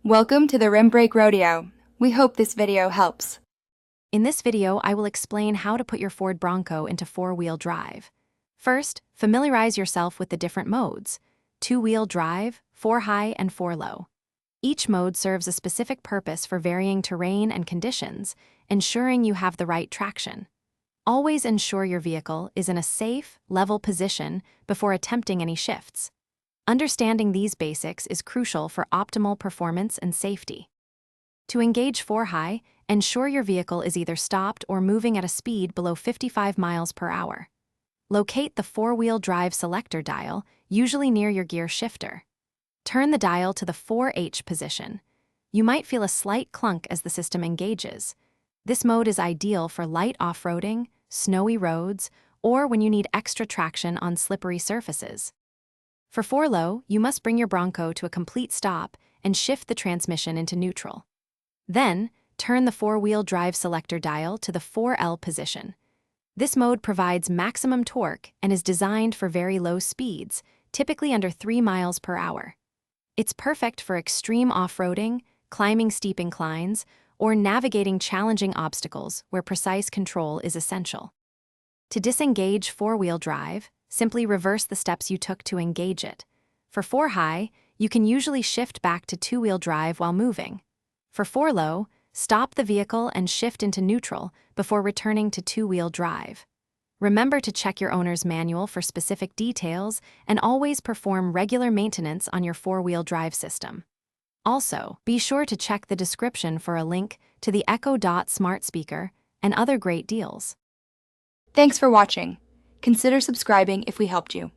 Welcome to the Rim Brake Rodeo. We hope this video helps. In this video, I will explain how to put your Ford Bronco into four-wheel drive. First, familiarize yourself with the different modes: two-wheel drive, four-high, and four-low. Each mode serves a specific purpose for varying terrain and conditions, ensuring you have the right traction. Always ensure your vehicle is in a safe, level position before attempting any shifts. Understanding these basics is crucial for optimal performance and safety. To engage four-high, ensure your vehicle is either stopped or moving at a speed below 55 miles per hour. Locate the four-wheel drive selector dial, usually near your gear shifter. Turn the dial to the 4H position. You might feel a slight clunk as the system engages. This mode is ideal for light off-roading, snowy roads, or when you need extra traction on slippery surfaces. For four-low, you must bring your Bronco to a complete stop and shift the transmission into neutral. Then, turn the four-wheel drive selector dial to the 4L position. This mode provides maximum torque and is designed for very low speeds, typically under 3 miles per hour. It's perfect for extreme off-roading, climbing steep inclines, or navigating challenging obstacles where precise control is essential. To disengage four-wheel drive, simply reverse the steps you took to engage it. For four-high, you can usually shift back to two-wheel drive while moving. For four-low, stop the vehicle and shift into neutral before returning to two-wheel drive. Remember to check your owner's manual for specific details and always perform regular maintenance on your four-wheel drive system. Also, be sure to check the description for a link to the Echo Dot smart speaker and other great deals. Thanks for watching. Consider subscribing if we helped you.